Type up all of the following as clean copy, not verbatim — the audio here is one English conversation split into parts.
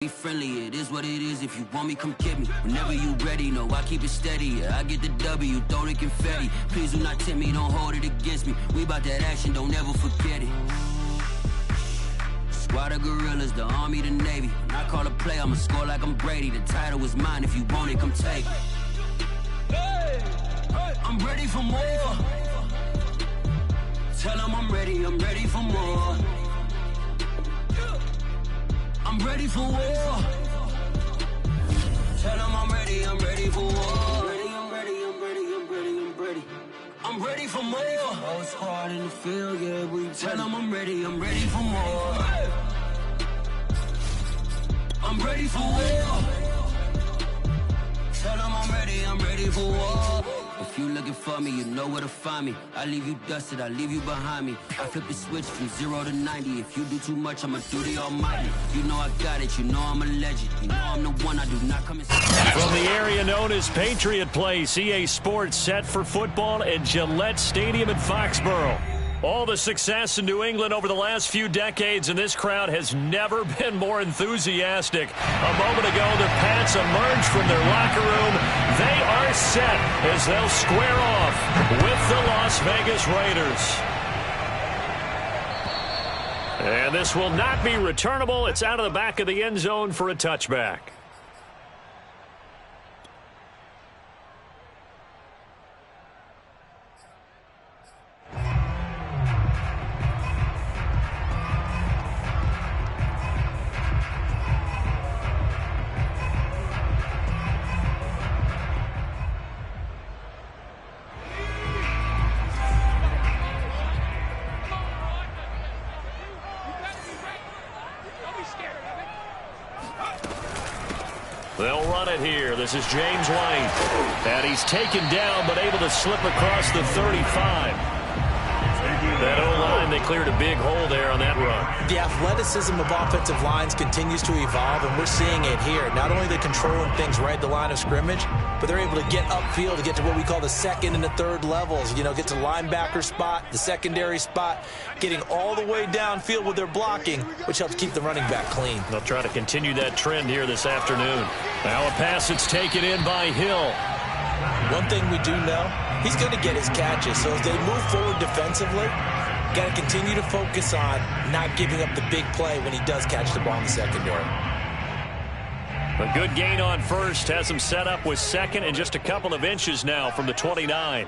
Be friendly, it is what it is. If you want me, come get me. Whenever you ready, no, I keep it steady. Yeah, I get the W, throw the confetti. Please do not tempt me, don't hold it against me. We bout that action, don't ever forget it. Squad of gorillas, the army, the navy. When I call a play, I'ma score like I'm Brady. The title is mine, if you want it, come take it. I'm ready for more. Tell them I'm ready for more. I'm ready for war. Tell them I'm ready for war. I'm ready for more. Oh, it's hard in the field, yeah, we tell them I'm ready for more. I'm ready for war. Tell them I'm ready for war. If you looking for me, you know where to find me. I leave you dusted, I leave you behind me. I flip the switch from 0 to 90. If you do too much, I'ma do the almighty. You know I got it, you know I'm a legend. You know I'm the one, I do not come in. From the area known as Patriot Place, EA Sports set for football at Gillette Stadium in Foxborough. All the success in New England over the last few decades, and this crowd has never been more enthusiastic. A moment ago, the Pats emerged from their locker room. They are set as they'll square off with the Las Vegas Raiders. And this will not be returnable. It's out of the back of the end zone for a touchback. They'll run it here. This is James White. And he's taken down, but able to slip across the 35. That O-line, they cleared a big hole there on that run. The athleticism of offensive lines continues to evolve, and we're seeing it here. Not only are they controlling things right at the line of scrimmage, but they're able to get upfield to get to what we call the second and the third levels. You know, get to the linebacker spot, the secondary spot, getting all the way downfield with their blocking, which helps keep the running back clean. They'll try to continue that trend here this afternoon. Now a pass that's taken in by Hill. One thing we do know, he's going to get his catches. So as they move forward defensively, got to continue to focus on not giving up the big play when he does catch the ball in the secondary. A good gain on first has him set up with second and just a couple of inches now from the 29.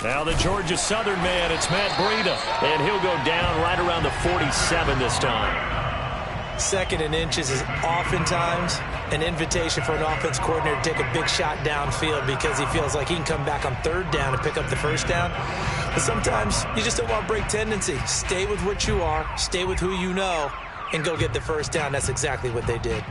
Now the Georgia Southern man, it's Matt Breida, and he'll go down right around the 47 this time. Second and inches is oftentimes an invitation for an offense coordinator to take a big shot downfield because he feels like he can come back on third down and pick up the first down. But sometimes you just don't want to break tendency. Stay with what you are, stay with who you know, and go get the first down. That's exactly what they did.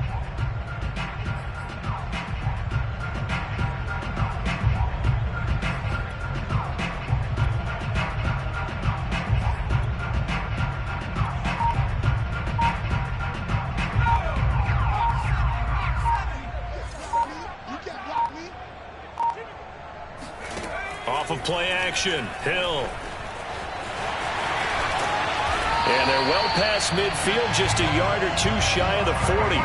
Off of play action, Hill. And they're well past midfield, just a yard or two shy of the 40.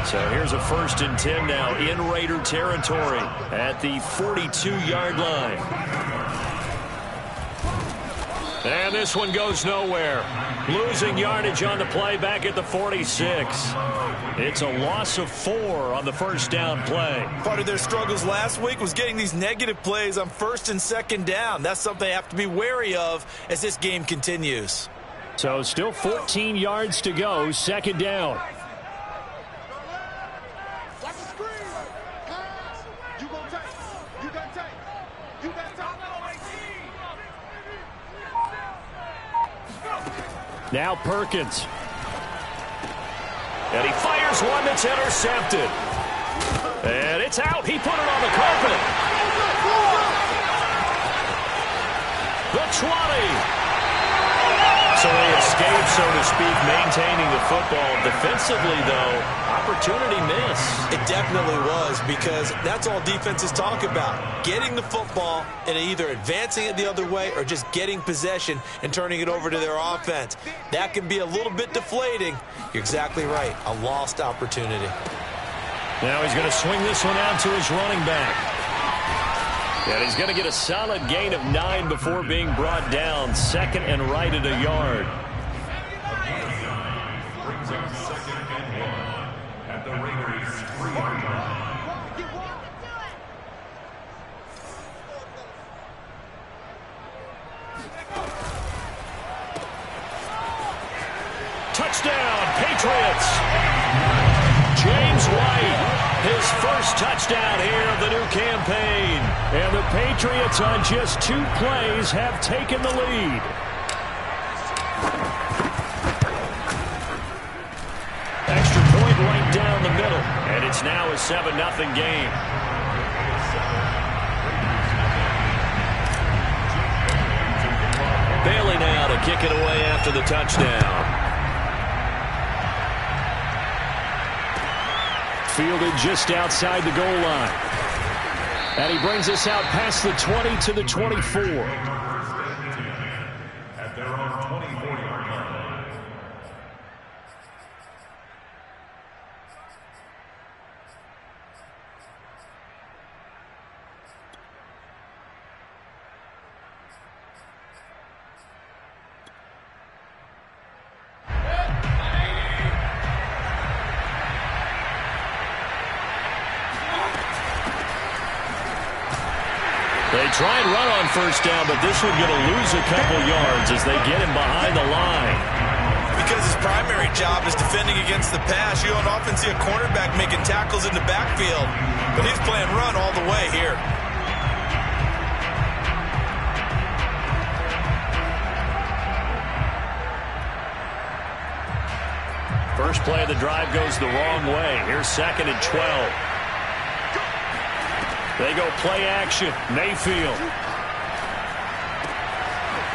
So here's a 1st and 10 now in Raider territory at the 42-yard line. And this one goes nowhere. Losing yardage on the play back at the 46. It's a loss of 4 on the first down play. Part of their struggles last week was getting these negative plays on 1st and 2nd down. That's something they have to be wary of as this game continues. So still 14 yards to go, 2nd down. Now Perkins. And he fires one that's intercepted. And it's out. He put it on the carpet. The 20. So they escape, so to speak, maintaining the football. Defensively, though, opportunity miss. It definitely was, because that's all defenses talk about. Getting the football and either advancing it the other way or just getting possession and turning it over to their offense. That can be a little bit deflating. You're exactly right. A lost opportunity. Now he's going to swing this one out to his running back. And he's going to get a solid gain of 9 before being brought down. Second and right at a yard. Brings up second and 1 at the Raiders' 3-yard line. Touchdown, Patriots! James White, his first touchdown here of the new campaign. And the Patriots on just 2 plays have taken the lead. Extra point right down the middle. And it's now a 7-0 game. Bailey now to kick it away after the touchdown. Fielded just outside the goal line. And he brings us out past the 20 to the 24. At their own 24-yard line. They try and run on first down, but this one's going to lose a couple yards as they get him behind the line. Because his primary job is defending against the pass. You don't often see a cornerback making tackles in the backfield, but he's playing run all the way here. First play of the drive goes the wrong way. Here's 2nd and 12. They go play action. Mayfield.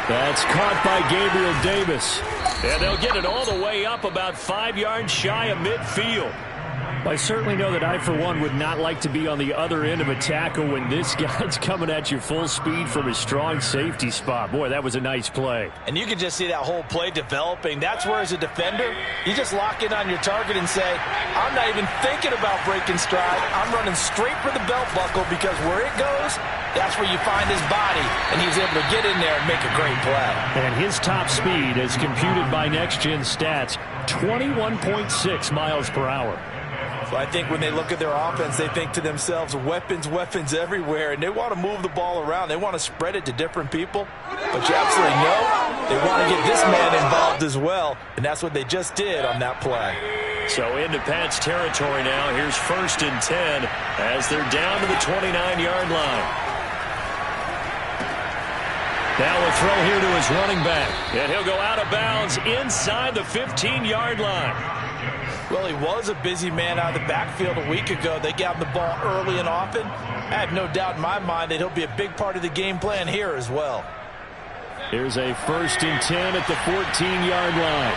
That's caught by Gabriel Davis. And they'll get it all the way up about 5 yards shy of midfield. I certainly know that I, for one, would not like to be on the other end of a tackle when this guy's coming at you full speed from his strong safety spot. Boy, that was a nice play. And you can just see that whole play developing. That's where, as a defender, you just lock in on your target and say, I'm not even thinking about breaking stride. I'm running straight for the belt buckle, because where it goes, that's where you find his body. And he was able to get in there and make a great play. And his top speed, as computed by Next Gen Stats, 21.6 miles per hour. So I think when they look at their offense, they think to themselves, weapons, weapons everywhere, and they want to move the ball around. They want to spread it to different people. But you absolutely know they want to get this man involved as well, and that's what they just did on that play. So into Pat's territory now. Here's 1st and 10 as they're down to the 29-yard line. Now a throw here to his running back, and he'll go out of bounds inside the 15-yard line. Well, he was a busy man out of the backfield a week ago. They got him the ball early and often. I have no doubt in my mind that he'll be a big part of the game plan here as well. Here's a 1st and 10 at the 14-yard line.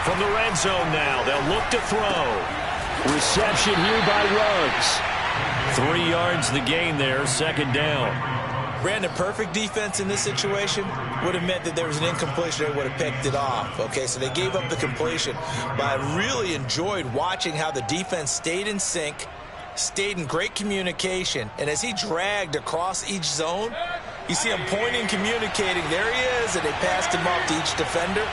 From the red zone now, they'll look to throw. Reception here by Ruggs. 3 yards the gain there, 2nd down. Brandon, perfect defense in this situation would have meant that there was an incompletion. They would have picked it off. Okay, so they gave up the completion. But I really enjoyed watching how the defense stayed in sync, stayed in great communication. And as he dragged across each zone, you see him pointing, communicating. There he is, and they passed him off to each defender.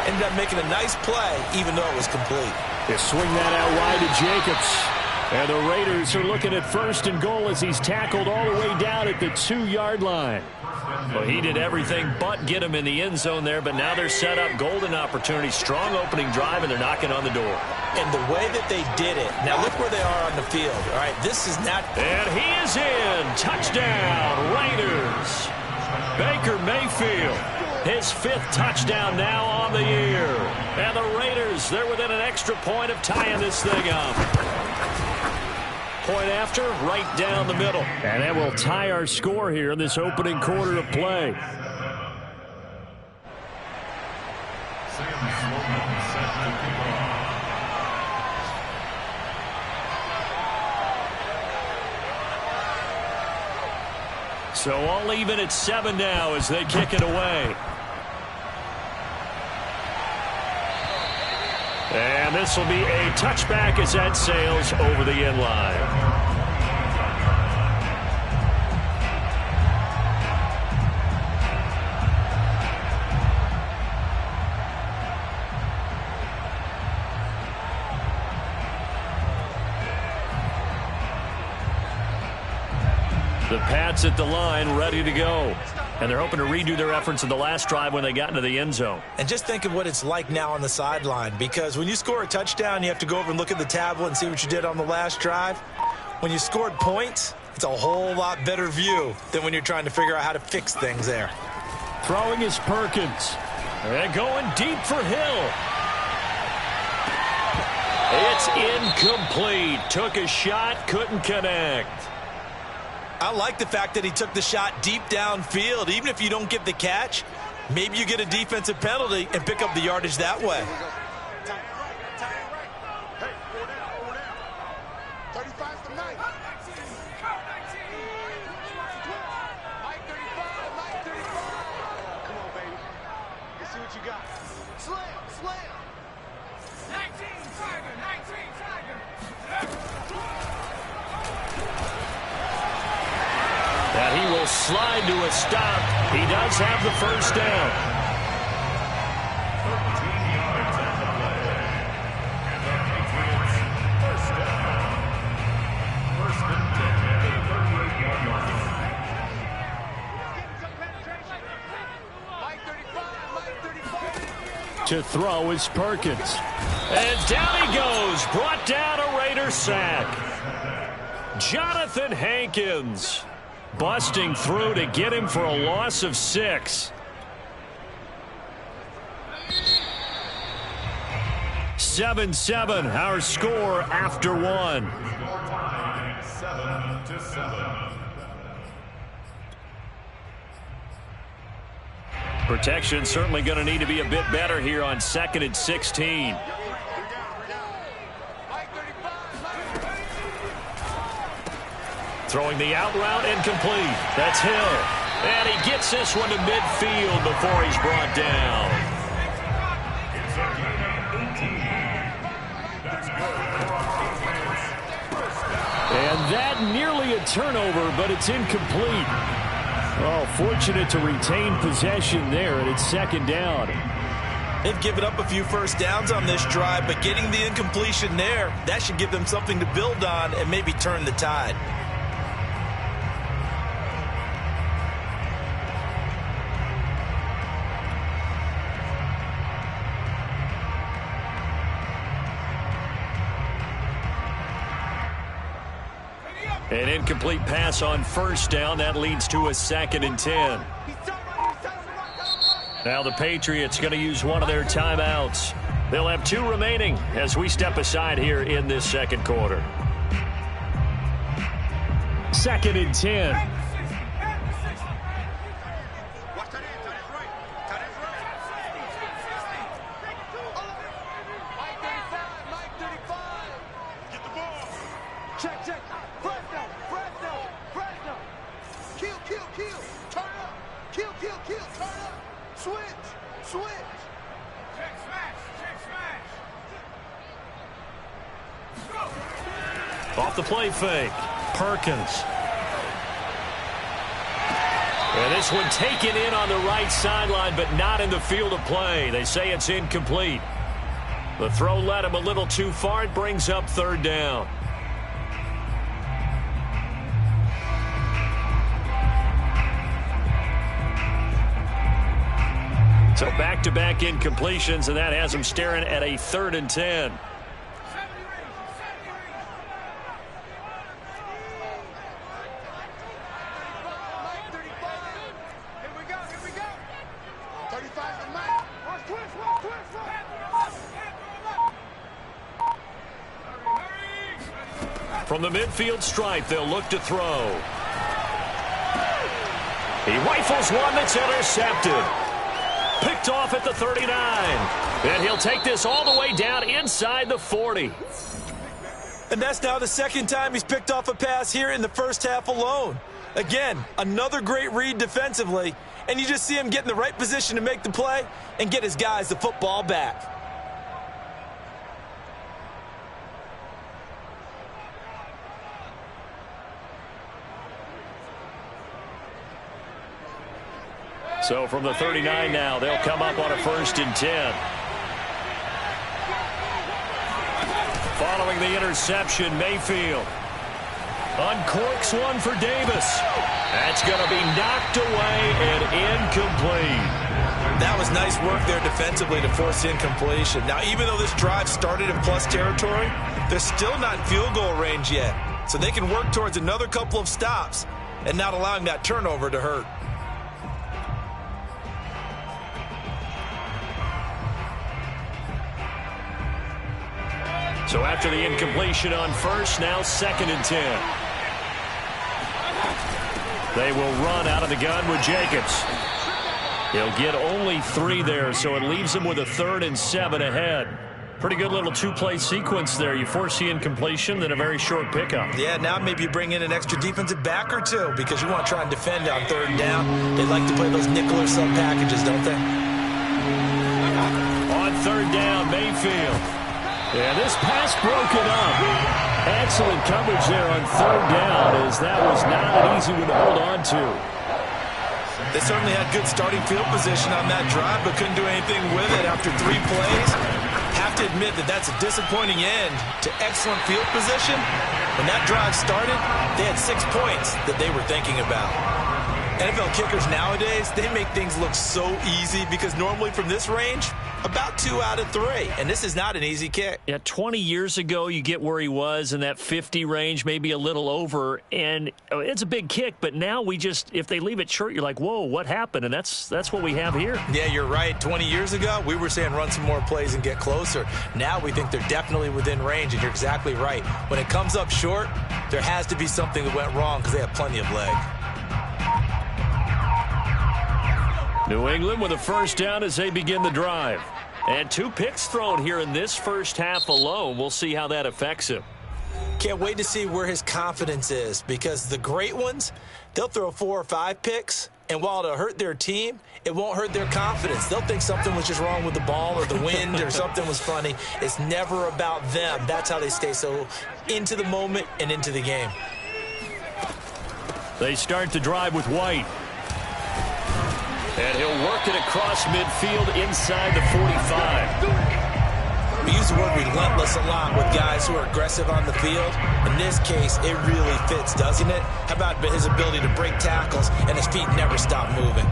Ended up making a nice play, even though it was complete. They swing that out wide to Jacobs. And the Raiders are looking at 1st and goal as he's tackled all the way down at the 2-yard line. Well, he did everything but get him in the end zone there, but now they're set up. Golden opportunity, strong opening drive, and they're knocking on the door. And the way that they did it, now look where they are on the field. All right, this is not... And he is in. Touchdown, Raiders. Baker Mayfield, his 5th touchdown now on the year. And the Raiders, they're within an extra point of tying this thing up. Point after, right down the middle. And that will tie our score here in this opening quarter of play. So all even at 7 now as they kick it away. And this will be a touchback as that sails over the end line. The Pats at the line, ready to go. And they're hoping to redo their efforts in the last drive when they got into the end zone. And just think of what it's like now on the sideline, because when you score a touchdown, you have to go over and look at the tablet and see what you did on the last drive. When you scored points, it's a whole lot better view than when you're trying to figure out how to fix things there. Throwing is Perkins. And going deep for Hill. It's incomplete. Took a shot, couldn't connect. I like the fact that he took the shot deep downfield. Even if you don't get the catch, maybe you get a defensive penalty and pick up the yardage that way. And he will slide to a stop. He does have the first down. 13 yards on the play. And the Patriots first down. First and 10 at the 38-yard line. To throw is Perkins. And down he goes. Brought down a Raider sack. Jonathan Hankins busting through to get him for a loss of 6. 7-7, our score after 1. 7-7. Protection certainly going to need to be a bit better here on 2nd and 16. Throwing the out route incomplete. That's Hill. And he gets this one to midfield before he's brought down. It's a gain of 18. That's good for Patriots. First down. And that nearly a turnover, but it's incomplete. Oh, fortunate to retain possession there, and it's 2nd down. They've given up a few first downs on this drive, but getting the incompletion there, that should give them something to build on and maybe turn the tide. An incomplete pass on first down. That leads to a 2nd and 10. Now the Patriots going to use one of their timeouts. They'll have 2 remaining as we step aside here in this second quarter. 2nd and 10. Off the play fake, Perkins. And this one taken in on the right sideline, but not in the field of play. They say it's incomplete. The throw led him a little too far. It brings up 3rd down. So back-to-back incompletions, and that has him staring at a 3rd and 10. From the midfield stripe, they'll look to throw. He rifles one that's intercepted. Picked off at the 39. And he'll take this all the way down inside the 40. And that's now the 2nd time he's picked off a pass here in the first half alone. Again, another great read defensively, and you just see him get in the right position to make the play and get his guys the football back. So from the 39 now, they'll come up on a 1st and 10. Following the interception, Mayfield uncorks one for Davis. That's going to be knocked away and incomplete. That was nice work there defensively to force incompletion. Now, even though this drive started in plus territory, they're still not in field goal range yet. So they can work towards another couple of stops and not allowing that turnover to hurt. So after the incompletion on 1st, now 2nd and 10. They will run out of the gun with Jacobs. He'll get only 3 there, so it leaves him with a 3rd and 7 ahead. Pretty good little 2-play sequence there. You force the incompletion, then a very short pickup. Yeah, now maybe you bring in an extra defensive back or two because you want to try and defend on 3rd down. They like to play those nickel or sub packages, don't they? On 3rd down, Mayfield. Yeah, this pass broken up. Excellent coverage there on 3rd down, as that was not an easy one to hold on to. They certainly had good starting field position on that drive, but couldn't do anything with it after 3 plays. Have to admit that that's a disappointing end to excellent field position. When that drive started, they had 6 points that they were thinking about. NFL kickers nowadays, they make things look so easy because normally from this range, about 2 out of 3, and this is not an easy kick. Yeah, 20 years ago, you get where he was in that 50 range, maybe a little over, and it's a big kick, but now we just, if they leave it short, you're like, whoa, what happened? And that's what we have here. Yeah, you're right. 20 years ago, we were saying run some more plays and get closer. Now we think they're definitely within range, and you're exactly right. When it comes up short, there has to be something that went wrong because they have plenty of leg. New England with a 1st down as they begin the drive. And 2 picks thrown here in this first half alone. We'll see how that affects him. Can't wait to see where his confidence is because the great ones, they'll throw 4 or 5 picks, and while it'll hurt their team, it won't hurt their confidence. They'll think something was just wrong with the ball or the wind or something was funny. It's never about them. That's how they stay so into the moment and into the game. They start the drive with White. And he'll work it across midfield inside the 45. We use the word relentless a lot with guys who are aggressive on the field. In this case, it really fits, doesn't it? How about his ability to break tackles and his feet never stop moving?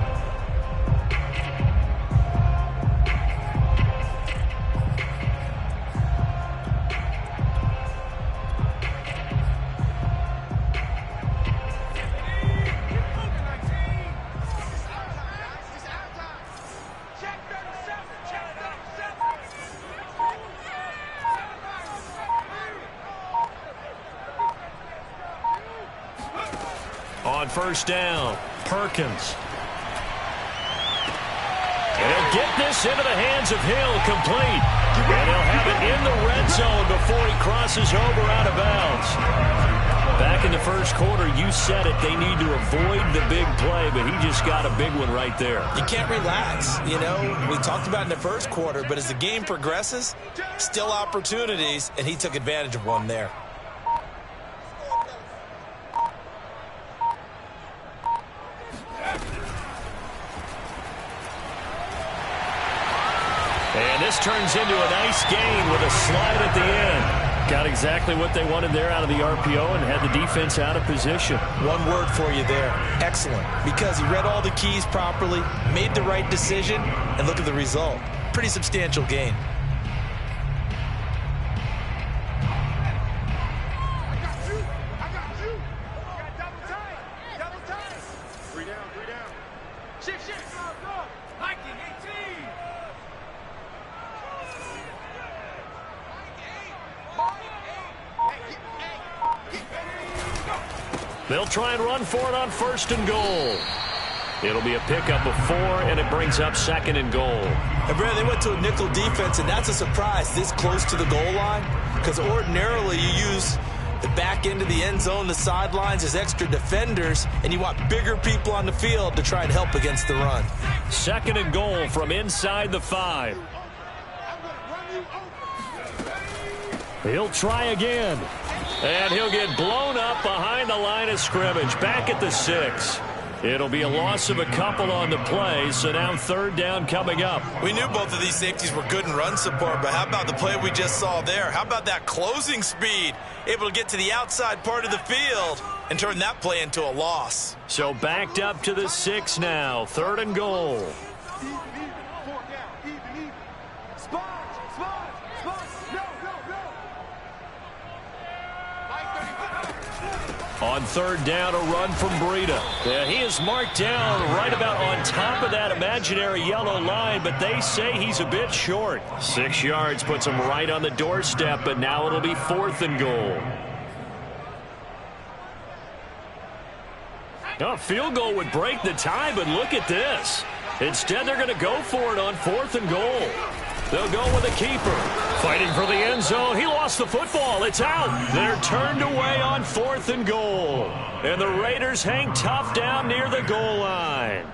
On 1st down, Perkins. And he'll get this into the hands of Hill, complete. And he'll have it in the red zone before he crosses over out of bounds. Back in the 1st quarter, you said it, they need to avoid the big play, but he just got a big one right there. You can't relax. You know, we talked about in the 1st quarter, but as the game progresses, still opportunities, and he took advantage of one there. And this turns into a nice gain with a slide at the end. Got exactly what they wanted there out of the RPO and had the defense out of position. One word for you there. Excellent. Because he read all the keys properly, made the right decision, and look at the result. Pretty substantial gain. They'll try and run for it on 1st and goal. It'll be a pickup of 4, and it brings up 2nd and goal. And Brad, they went to a nickel defense, and that's a surprise this close to the goal line because ordinarily you use the back end of the end zone, the sidelines, there's extra defenders, and you want bigger people on the field to try and help against the run. 2nd and goal from inside the 5. He'll try again. And he'll get blown up behind the line of scrimmage, back at the 6. It'll be a loss of a couple on the play, so now 3rd down coming up. We knew both of these safeties were good in run support, but how about the play we just saw there? How about that closing speed? Able to get to the outside part of the field and turn that play into a loss. So backed up to the 6 now, 3rd and goal. On 3rd down, a run from Breida. Yeah, he is marked down right about on top of that imaginary yellow line, but they say he's a bit short. 6 yards puts him right on the doorstep, but now it'll be 4th and goal. A field goal would break the tie, but look at this. Instead, they're going to go for it on 4th and goal. They'll go with a keeper. Fighting for the end zone. He lost the football. It's out. They're turned away on 4th and goal. And the Raiders hang tough down near the goal line.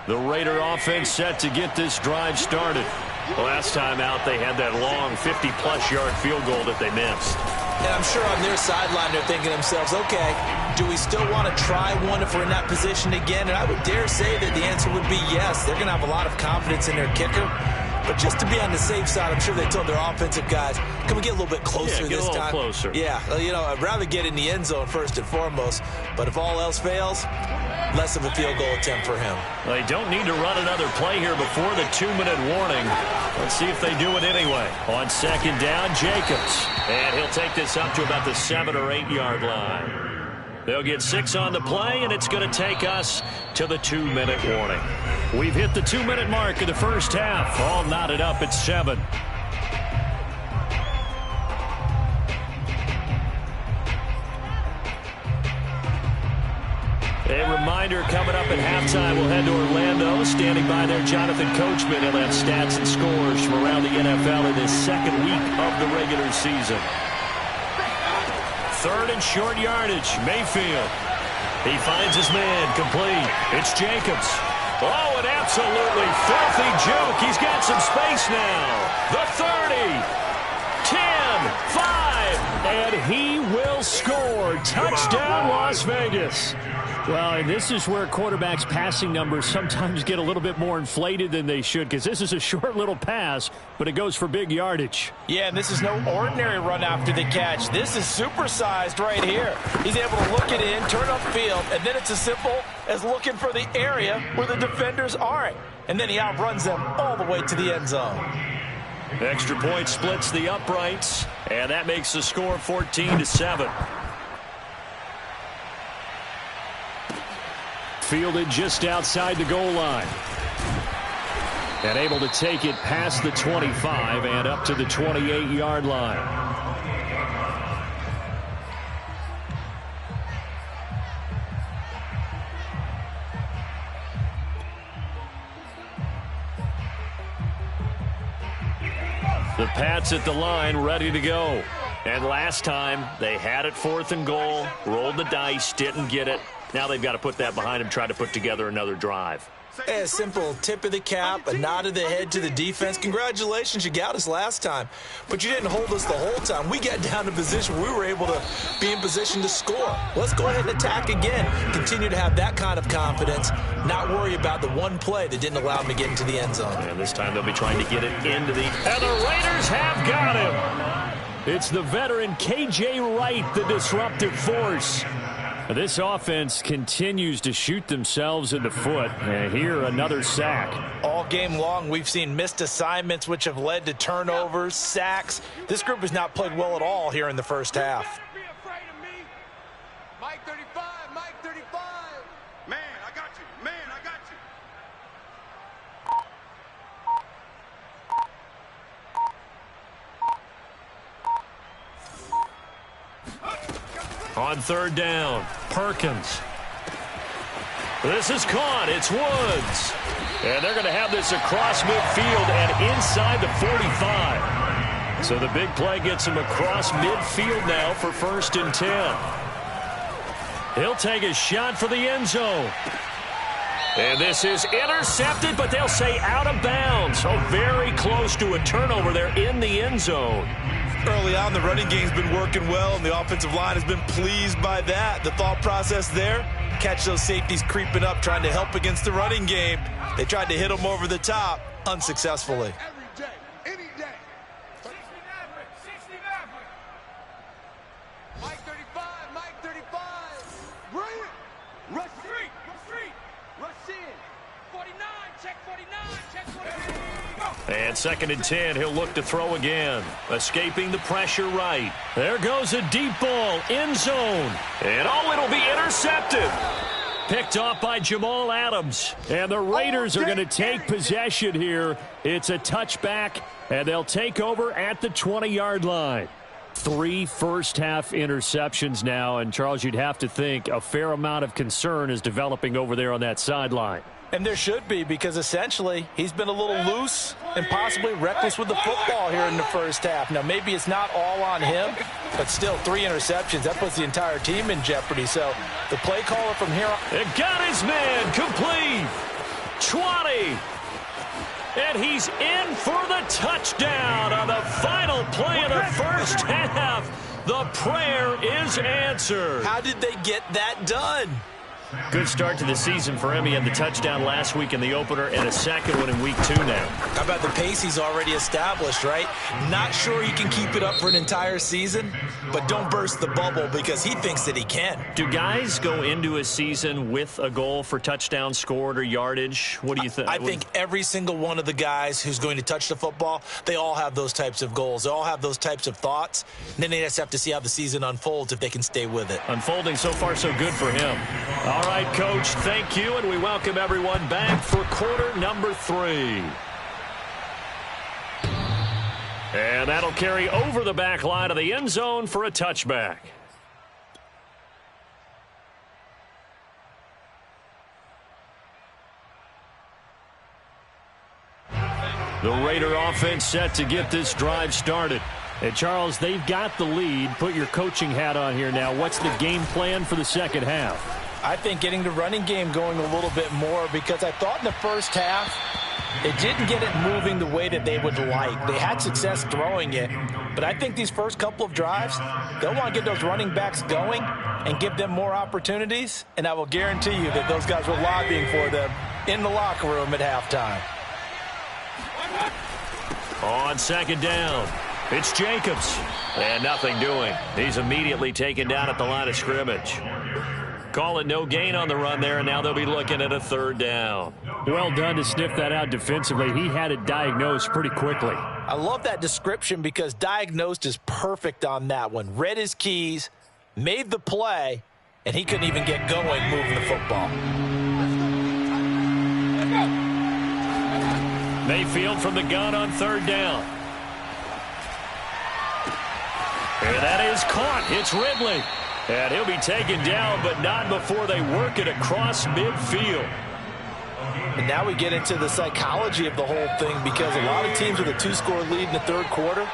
The Raider offense set to get this drive started. Last time out, they had that long 50-plus yard field goal that they missed. And I'm sure on their sideline they're thinking to themselves, okay, do we still want to try one if we're in that position again? And I would dare say that the answer would be yes. They're going to have a lot of confidence in their kicker. But just to be on the safe side, I'm sure they told their offensive guys, can we get a little bit closer this time? Get a little closer. Yeah, you know, I'd rather get in the end zone first and foremost. But if all else fails, less of a field goal attempt for him. They don't need to run another play here before the 2-minute warning. Let's see if they do it anyway. On 2nd down, Jacobs. And he'll take this up to about the 7 or 8 yard line. They'll get 6 on the play, and it's going to take us to the 2-minute warning. We've hit the 2-minute mark of the first half. All knotted up at 7. A reminder coming up at halftime, we'll head to Orlando. Standing by there, Jonathan Coachman. He'll have stats and scores from around the NFL in this 2nd week of the regular season. 3rd and short yardage, Mayfield. He finds his man, complete. It's Jacobs. Oh, an absolutely filthy juke. He's got some space now. The 30, 10, 5, and he will score. Touchdown, Las Vegas. Well, and this is where quarterbacks' passing numbers sometimes get a little bit more inflated than they should, because this is a short little pass, but it goes for big yardage. Yeah, and this is no ordinary run after the catch. This is supersized right here. He's able to look it in, turn upfield, and then it's as simple as looking for the area where the defenders aren't. And then he outruns them all the way to the end zone. Extra point splits the uprights, and that makes the score 14-7. Fielded just outside the goal line. And able to take it past the 25 and up to the 28-yard line. The Pats at the line, ready to go. And last time, they had it 4th and goal, rolled the dice, didn't get it. Now they've got to put that behind them, try to put together another drive. A simple tip of the cap, a nod of the head to the defense. Congratulations, you got us last time. But you didn't hold us the whole time. We got down to position where we were able to be in position to score. Let's go ahead and attack again. Continue to have that kind of confidence, not worry about the one play that didn't allow them to get into the end zone. And this time they'll be trying to get it into the... And the Raiders have got him! It's the veteran K.J. Wright, the disruptive force. This offense continues to shoot themselves in the foot. And here, another sack. All game long, we've seen missed assignments, which have led to turnovers, sacks. This group has not played well at all here in the first half. Be afraid of me. Mike 35, Mike 35. Man, I got you. Man, I got you. On 3rd down, Perkins. This is caught. It's Woods. And they're going to have this across midfield and inside the 45. So the big play gets him across midfield now for 1st and 10. He'll take a shot for the end zone. And this is intercepted, but they'll say out of bounds. So very close to a turnover there in the end zone. Early on, the running game's been working well, and the offensive line has been pleased by that. The thought process there, catch those safeties creeping up, trying to help against the running game. They tried to hit them over the top, unsuccessfully. Every day, any day. 69, Mike 35, Mike 35. Bring it. Rush street, rush in. 49, check 49, check 49. And 2nd and 10, he'll look to throw again. Escaping the pressure right. There goes a deep ball, end zone. And it'll be intercepted. Picked off by Jamal Adams. And the Raiders are going to take possession here. It's a touchback, and they'll take over at the 20-yard line. 3 first-half interceptions now, and Charles, you'd have to think a fair amount of concern is developing over there on that sideline. And there should be, because essentially he's been a little loose and possibly reckless with the football here in the first half. Now, maybe it's not all on him, but still 3 interceptions. That puts the entire team in jeopardy. So the play caller from here on. It got his man complete. 20. And he's in for the touchdown on the final play of the first half. The prayer is answered. How did they get that done? Good start to the season for him. He had the touchdown last week in the opener and a second one in week 2 now. How about the pace he's already established, right? Not sure he can keep it up for an entire season, but don't burst the bubble because he thinks that he can. Do guys go into a season with a goal for touchdowns scored or yardage? What do you think? I think every single one of the guys who's going to touch the football, they all have those types of goals. They all have those types of thoughts. And then they just have to see how the season unfolds if they can stay with it. Unfolding so far so good for him. All right, Coach, thank you, and we welcome everyone back for quarter number 3. And that'll carry over the back line of the end zone for a touchback. The Raider offense set to get this drive started. And, Charles, they've got the lead. Put your coaching hat on here now. What's the game plan for the second half? I think getting the running game going a little bit more, because I thought in the first half it didn't get it moving the way that they would like. They had success throwing it, but I think these first couple of drives, they'll want to get those running backs going and give them more opportunities, and I will guarantee you that those guys were lobbying for them in the locker room at halftime. On 2nd down, it's Jacobs, and nothing doing. He's immediately taken down at the line of scrimmage. Call it no gain on the run there, and now they'll be looking at a 3rd down. Well done to sniff that out defensively. He had it diagnosed pretty quickly. I love that description because diagnosed is perfect on that one. Read his keys, made the play, and he couldn't even get going moving the football. Mayfield from the gun on 3rd down. And that is caught. It's Ridley. And he'll be taken down, but not before they work it across midfield. And now we get into the psychology of the whole thing, because a lot of teams with a 2-score lead in the 3rd quarter,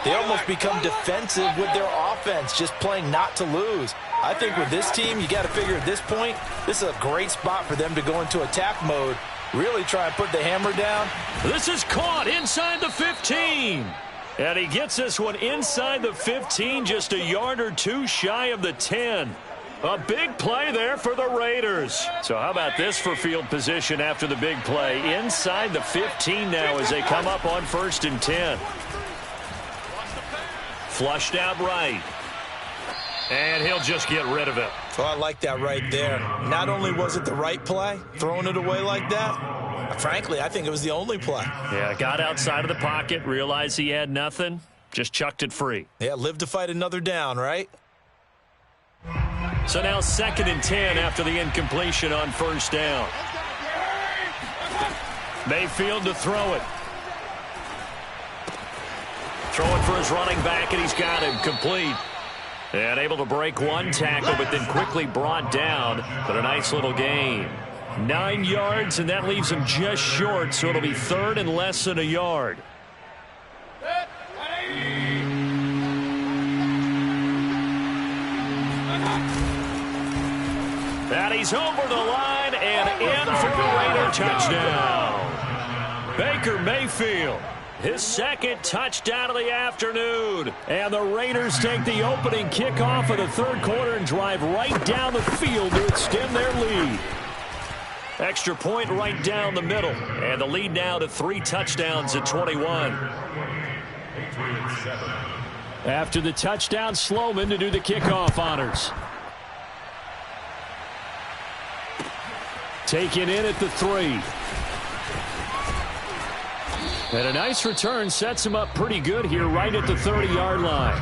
they almost become defensive with their offense, just playing not to lose. I think with this team, you got to figure at this point, this is a great spot for them to go into attack mode, really try and put the hammer down. This is caught inside the 15. And he gets this one inside the 15, just a yard or 2 shy of the 10. A big play there for the Raiders. So how about this for field position after the big play? Inside the 15 now as they come up on 1st and 10. Flushed out right. And he'll just get rid of it. So I like that right there. Not only was it the right play, throwing it away like that, frankly, I think it was the only play. Yeah, got outside of the pocket, realized he had nothing, just chucked it free. Yeah, live to fight another down, right? So now 2nd and 10 after the incompletion on 1st down. Mayfield to throw it. Throwing for his running back, and he's got him complete. And able to break one tackle, but then quickly brought down. But a nice little gain. 9 yards, and that leaves him just short, so it'll be third and less than a yard. And he's over the line and in for a Raider touchdown. Baker Mayfield, his second touchdown of the afternoon. And the Raiders take the opening kickoff of the third quarter and drive right down the field to extend their lead. Extra point right down the middle. And the lead now to 3 touchdowns at 21. After the touchdown, Sloman to do the kickoff honors. Taken in at the 3. And a nice return sets him up pretty good here right at the 30-yard line.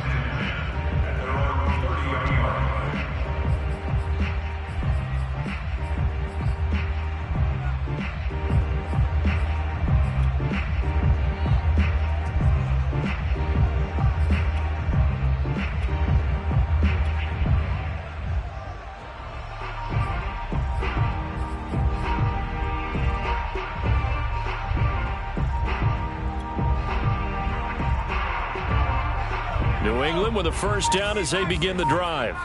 New England with a first down as they begin the drive.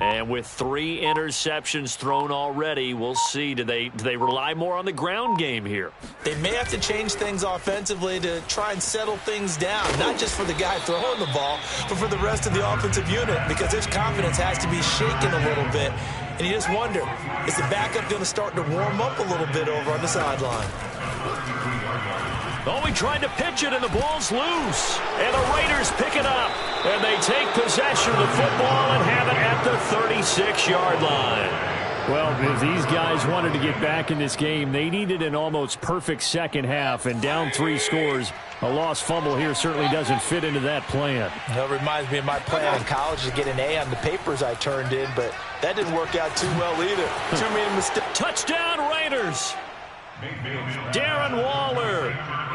And with 3 interceptions thrown already, we'll see. Do they rely more on the ground game here? They may have to change things offensively to try and settle things down, not just for the guy throwing the ball, but for the rest of the offensive unit, because his confidence has to be shaken a little bit. And you just wonder, is the backup going to start to warm up a little bit over on the sideline? Oh, he tried to pitch it, and the ball's loose. And the Raiders pick it up. And they take possession of the football and have it at the 36-yard line. Well, if these guys wanted to get back in this game, they needed an almost perfect second half. And down 3 scores, a lost fumble here certainly doesn't fit into that plan. It reminds me of my plan in college to get an A on the papers I turned in, but that didn't work out too well either. Too many mistakes. Touchdown, Raiders! Darren Waller,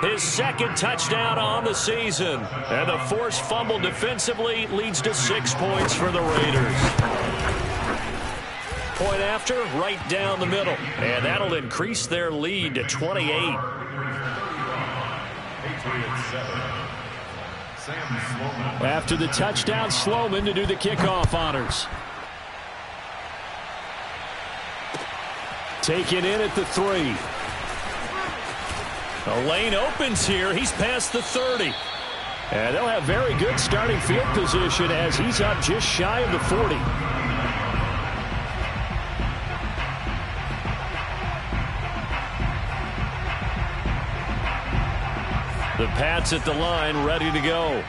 his second touchdown on the season. And the forced fumble defensively leads to 6 points for the Raiders. Point after, right down the middle. And that'll increase their lead to 28. After the touchdown, Sloman to do the kickoff honors. Taken in at the 3. The lane opens here. He's past the 30. And they'll have very good starting field position as he's up just shy of the 40. The Pats at the line, ready to go.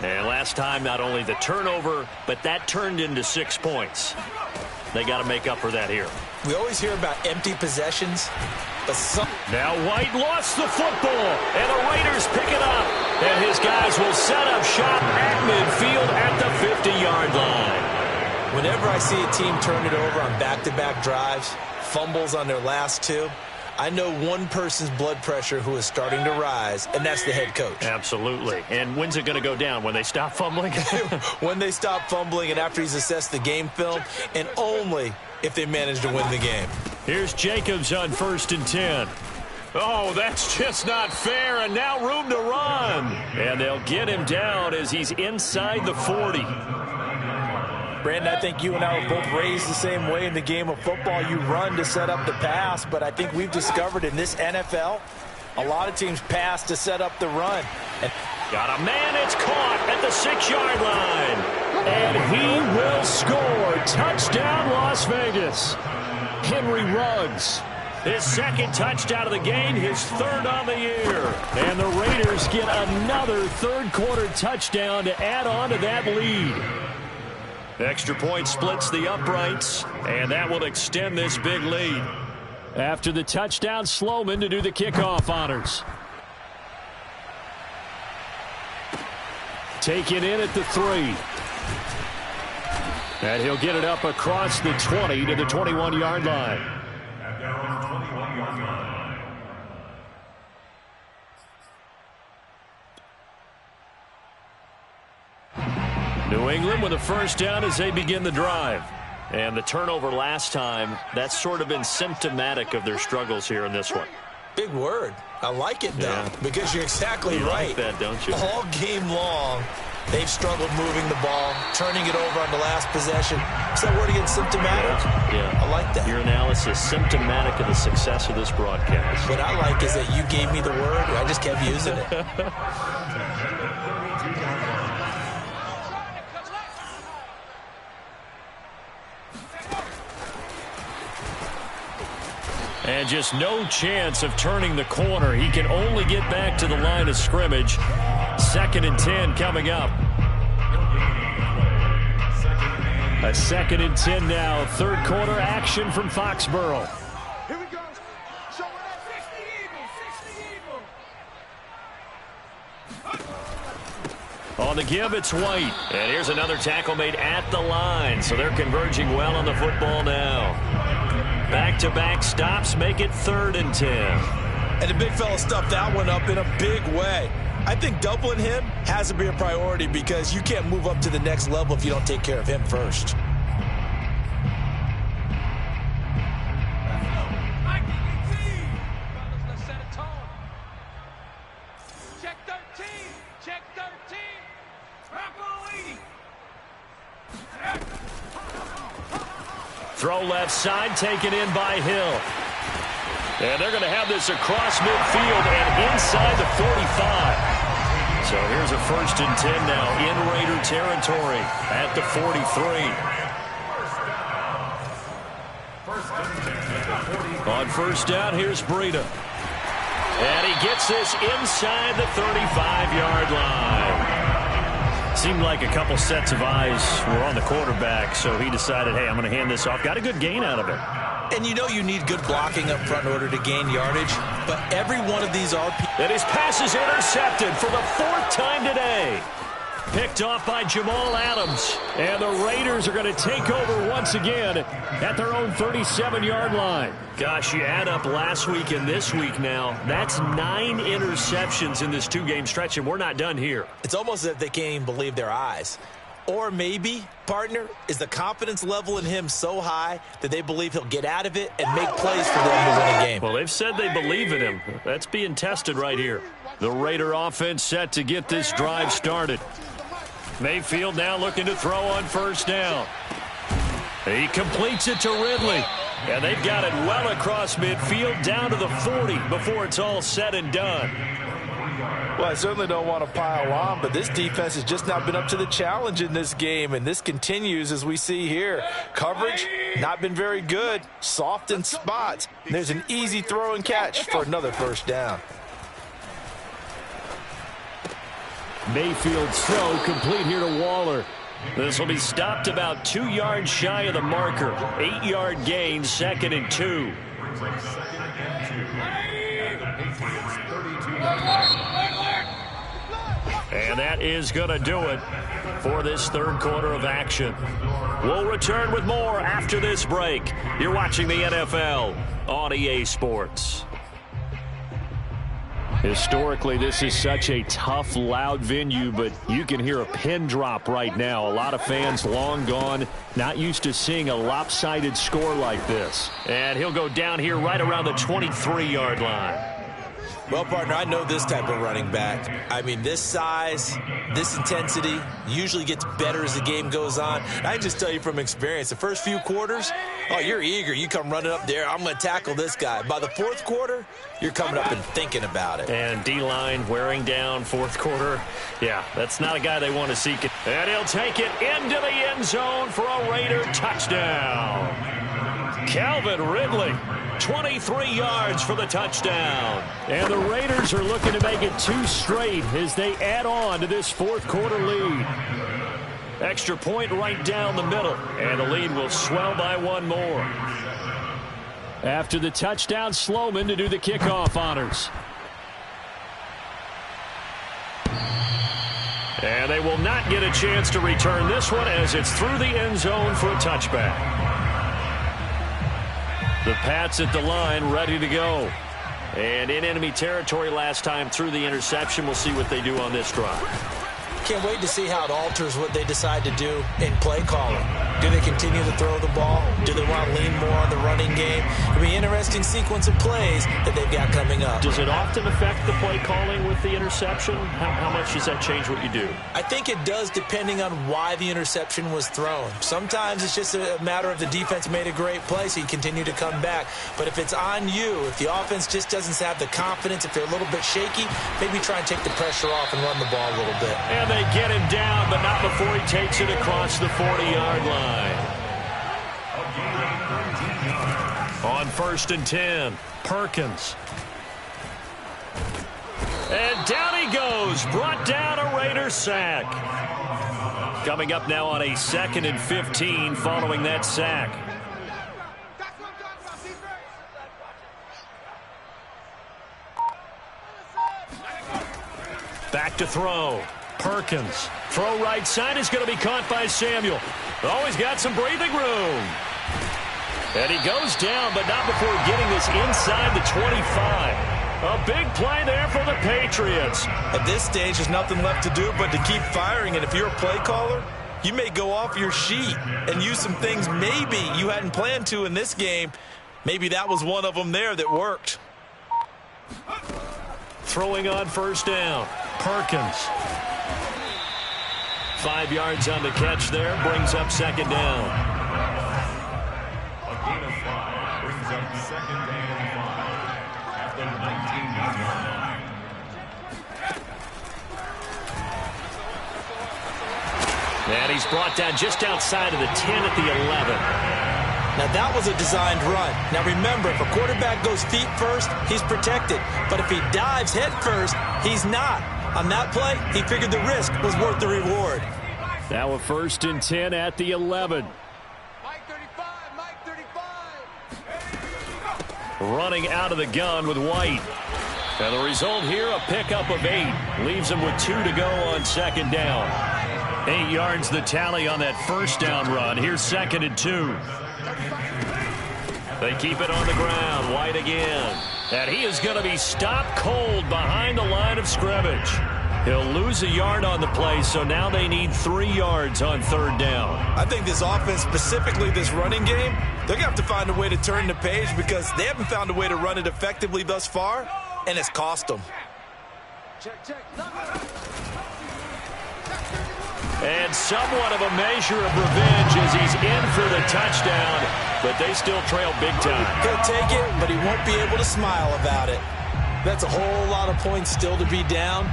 And last time, not only the turnover, but that turned into 6 points. They got to make up for that here. We always hear about empty possessions. Now White lost the football, and the Raiders pick it up. And his guys will set up shop at midfield at the 50-yard line. Whenever I see a team turn it over on back-to-back drives, fumbles on their last 2, I know one person's blood pressure who is starting to rise, and that's the head coach. Absolutely. And when's it going to go down? When they stop fumbling? When they stop fumbling and after he's assessed the game film, and only if they manage to win the game. Here's Jacobs on 1st and 10. Oh, that's just not fair, and now room to run. And they'll get him down as he's inside the 40. Brandon, I think you and I were both raised the same way in the game of football. You run to set up the pass, but I think we've discovered in this NFL, a lot of teams pass to set up the run. And got a man, it's caught at the 6-yard line. And he will score. Touchdown, Las Vegas. Henry Ruggs, his second touchdown of the game, his third on the year. And the Raiders get another third-quarter touchdown to add on to that lead. Extra point splits the uprights, and that will extend this big lead. After the touchdown, Sloman to do the kickoff honors. Taken in at the 3. And he'll get it up across the 20 to the 21-yard line. New England with a first down as they begin the drive. And the turnover last time, that's sort of been symptomatic of their struggles here in this one. Big word. I like it, though, because you're exactly right. You like that, don't you? All game long, they've struggled moving the ball, turning it over on the last possession. Is that word again, symptomatic? Yeah. I like that. Your analysis, symptomatic of the success of this broadcast. What I like is that you gave me the word, and I just kept using it. And just no chance of turning the corner. He can only get back to the line of scrimmage. 2nd and 10 coming up. A 2nd and 10 now. 3rd quarter action from Foxborough. Here we go. Show it up. 60 Eagles. On the give, it's White. And here's another tackle made at the line. So they're converging well on the football now. Back-to-back stops make it 3rd and 10. And the big fella stuffed that one up in a big way. I think doubling him has to be a priority because you can't move up to the next level if you don't take care of him first. Let's set a tone. Check 13. Check 13. Throw left side, taken in by Hill. And they're going to have this across midfield and inside the 45. So here's a 1st and 10 now in Raider territory at the 43. On 1st down, here's Breida. And he gets this inside the 35-yard line. Seemed like a couple sets of eyes were on the quarterback, so he decided, hey, I'm going to hand this off. Got a good gain out of it. And you know you need good blocking up front in order to gain yardage, but every one of these RPOs. And his pass is intercepted for the 4th time today. Picked off by Jamal Adams. And the Raiders are going to take over once again at their own 37-yard line. Gosh, you add up last week and this week now. That's 9 interceptions in this 2-game stretch, and we're not done here. It's almost as if they can't even believe their eyes. Or maybe, partner, is the confidence level in him so high that they believe he'll get out of it and make plays for them to win a game. Well, they've said they believe in him. That's being tested right here. The Raider offense set to get this drive started. Mayfield now looking to throw on 1st down. He completes it to Ridley. And they've got it well across midfield down to the 40 before it's all said and done. Well, I certainly don't want to pile on, but this defense has just not been up to the challenge in this game, and this continues as we see here. Coverage, not been very good, soft in spots. There's an easy throw and catch for another 1st down. Mayfield's throw complete here to Waller. This will be stopped about 2 yards shy of the marker. 8-yard gain, 2nd and 2. And that is going to do it for this 3rd quarter of action. We'll return with more after this break. You're watching the NFL on EA Sports. Historically, this is such a tough, loud venue, but you can hear a pin drop right now. A lot of fans long gone, not used to seeing a lopsided score like this. And he'll go down here right around the 23-yard line. Well, partner, I know this type of running back. I mean, this size, this intensity usually gets better as the game goes on. I can just tell you from experience, the first few quarters, oh, you're eager. You come running up there, I'm going to tackle this guy. By the 4th quarter, you're coming up and thinking about it. And D-line wearing down 4th quarter. Yeah, that's not a guy they want to see. And he'll take it into the end zone for a Raider touchdown. Calvin Ridley. 23 yards for the touchdown. And the Raiders are looking to make it 2 straight as they add on to this 4th quarter lead. Extra point right down the middle, and the lead will swell by 1 more. After the touchdown, Sloman to do the kickoff honors. And they will not get a chance to return this one as it's through the end zone for a touchback. The Pats at the line, ready to go. And in enemy territory last time through the interception. We'll see what they do on this drive. Can't wait to see how it alters what they decide to do in play calling. Do they continue to throw the ball? Do they want to lean more on the running game? It'll be an interesting sequence of plays that they've got coming up. Does it often affect the play calling with the interception? How much does that change what you do? I think it does, depending on why the interception was thrown. Sometimes it's just a matter of the defense made a great play, so you continue to come back. But if it's on you, if the offense just doesn't have the confidence, if they're a little bit shaky, maybe try and take the pressure off and run the ball a little bit. And they get him down, but not before he takes it across the 40-yard line. On 1st and 10, Perkins. And down he goes, brought down a Raiders sack. Coming up now on a 2nd and 15 following that sack. Back to throw. Perkins. Throw right side is going to be caught by Samuel. Oh, he's got some breathing room. And he goes down, but not before getting this inside the 25. A big play there for the Patriots. At this stage, there's nothing left to do but to keep firing. And if you're a play caller, you may go off your sheet and use some things maybe you hadn't planned to in this game. Maybe that was one of them there that worked. Throwing on 1st down. Perkins. 5 yards on the catch there. Brings up 2nd down. A gain of 5 brings up 2nd and 5 at the 19-yard line. And he's brought down just outside of the 10 at the 11. Now, that was a designed run. Now, remember, if a quarterback goes feet first, he's protected. But if he dives head first, he's not. On that play, he figured the risk was worth the reward. Now a 1st and 10 at the 11. Mike 35, Mike 35. Running out of the gun with White. And the result here, a pickup of 8. Leaves him with 2 to go on 2nd down. 8 yards the tally on that 1st down run. Here's 2nd and 2. They keep it on the ground. White again. And he is going to be stopped cold behind the line of scrimmage. He'll lose a yard on the play, so now they need 3 yards on 3rd down. I think this offense, specifically this running game, they're going to have to find a way to turn the page because they haven't found a way to run it effectively thus far, and it's cost them. Check. And somewhat of a measure of revenge as he's in for the touchdown, but they still trail big time. He'll take it, but he won't be able to smile about it. That's a whole lot of points still to be down,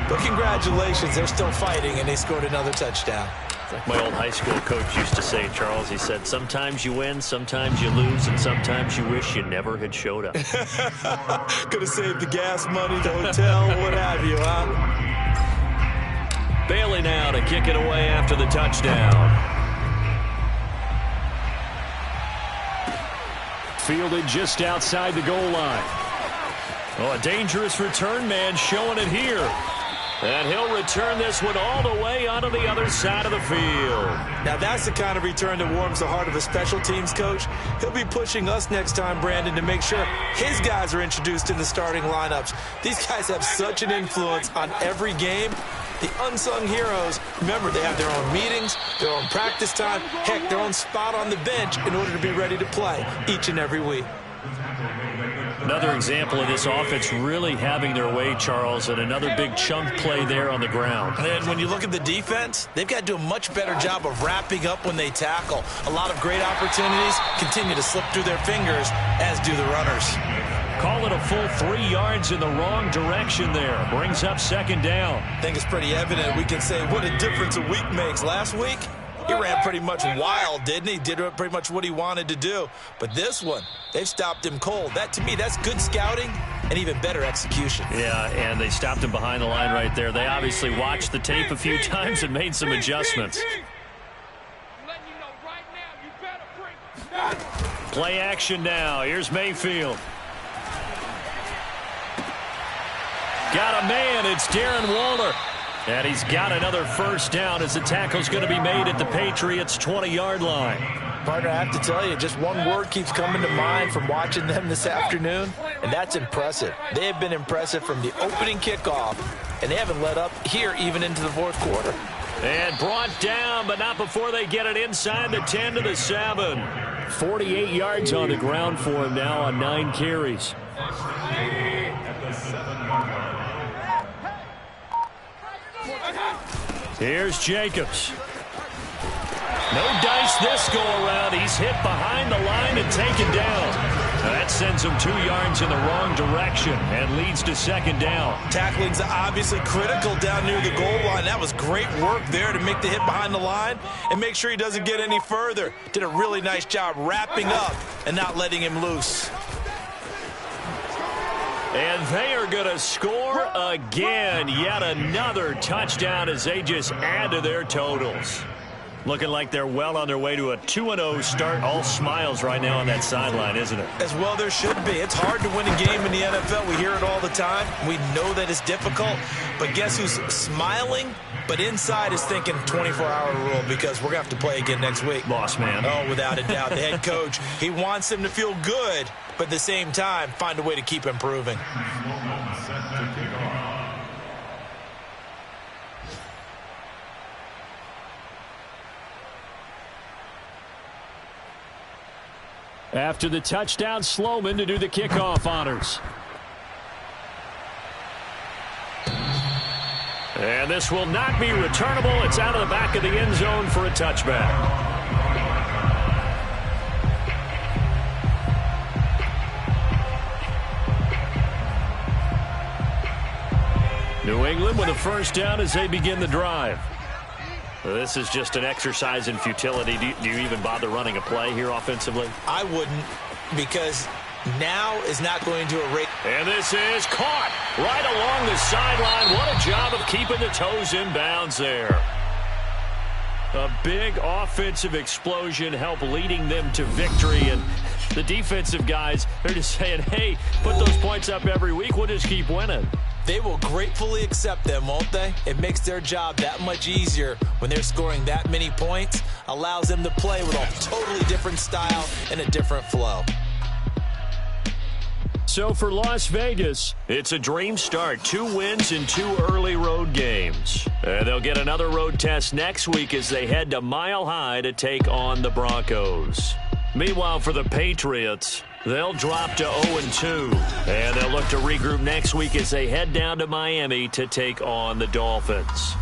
but congratulations, they're still fighting, and they scored another touchdown. Like my old high school coach used to say, Charles, he said, sometimes you win, sometimes you lose, and sometimes you wish you never had showed up. Could have saved the gas money, the hotel, what have you, huh? Bailey now to kick it away after the touchdown. Fielded just outside the goal line. Oh, a dangerous return man showing it here. And he'll return this one all the way onto the other side of the field. Now that's the kind of return that warms the heart of a special teams coach. He'll be pushing us next time, Brandon, to make sure his guys are introduced in the starting lineups. These guys have such an influence on every game. The unsung heroes, remember, they have their own meetings, their own practice time, heck, their own spot on the bench in order to be ready to play each and every week. Another example of this offense really having their way, Charles, and another big chunk play there on the ground. And when you look at the defense, they've got to do a much better job of wrapping up when they tackle. A lot of great opportunities continue to slip through their fingers, as do the runners. Call it a full 3 yards in the wrong direction there. Brings up 2nd down. I think it's pretty evident. We can say what a difference a week makes. Last week, he ran pretty much wild, didn't he? Did pretty much what he wanted to do. But this one, they've stopped him cold. That, to me, that's good scouting and even better execution. Yeah, and they stopped him behind the line right there. They obviously watched the tape a few times and made some adjustments. Play action now. Here's Mayfield. Got a man. It's Darren Waller. And he's got another 1st down as the tackle's going to be made at the Patriots' 20-yard line. Partner, I have to tell you, just one word keeps coming to mind from watching them this afternoon. and that's impressive. They have been impressive from the opening kickoff, and they haven't let up here even into the fourth quarter. And brought down, but not before they get it inside the 10 to the 7. 48 yards on the ground for him now on 9 carries. Here's Jacobs. No dice this go around. He's hit behind the line and taken down. That sends him 2 yards in the wrong direction and leads to second down. Tackling's obviously critical down near the goal line. That was great work there to make the hit behind the line and make sure he doesn't get any further. Did a really nice job wrapping up and not letting him loose. And they are going to score again. Yet another touchdown as they just add to their totals. Looking like they're well on their way to a 2-0 start. All smiles right now on that sideline, isn't it? As well there should be. It's hard to win a game in the NFL. We hear it all the time. We know that it's difficult. But guess who's smiling? But inside is thinking 24-hour rule because we're going to have to play again next week. Boss man. Oh, without a doubt. The head coach, he wants them to feel good, but at the same time, find a way to keep improving. After the touchdown, Sloman to do the kickoff honors. And this will not be returnable. It's out of the back of the end zone for a touchback. New England with a first down as they begin the drive. This is just an exercise in futility. Do you even bother running a play here offensively? I wouldn't, because now is not going to erase. And this is caught right along the sideline. What a job of keeping the toes in bounds there. A big offensive explosion helped leading them to victory. And the defensive guys, they're just saying, hey, put those points up every week. We'll just keep winning. They will gratefully accept them, won't they? It makes their job that much easier when they're scoring that many points. Allows them to play with a totally different style and a different flow. So for Las Vegas, it's a dream start. 2 wins in 2 early road games. They'll get another road test next week as they head to Mile High to take on the Broncos. Meanwhile, for the Patriots, they'll drop to 0-2, and they'll look to regroup next week as they head down to Miami to take on the Dolphins.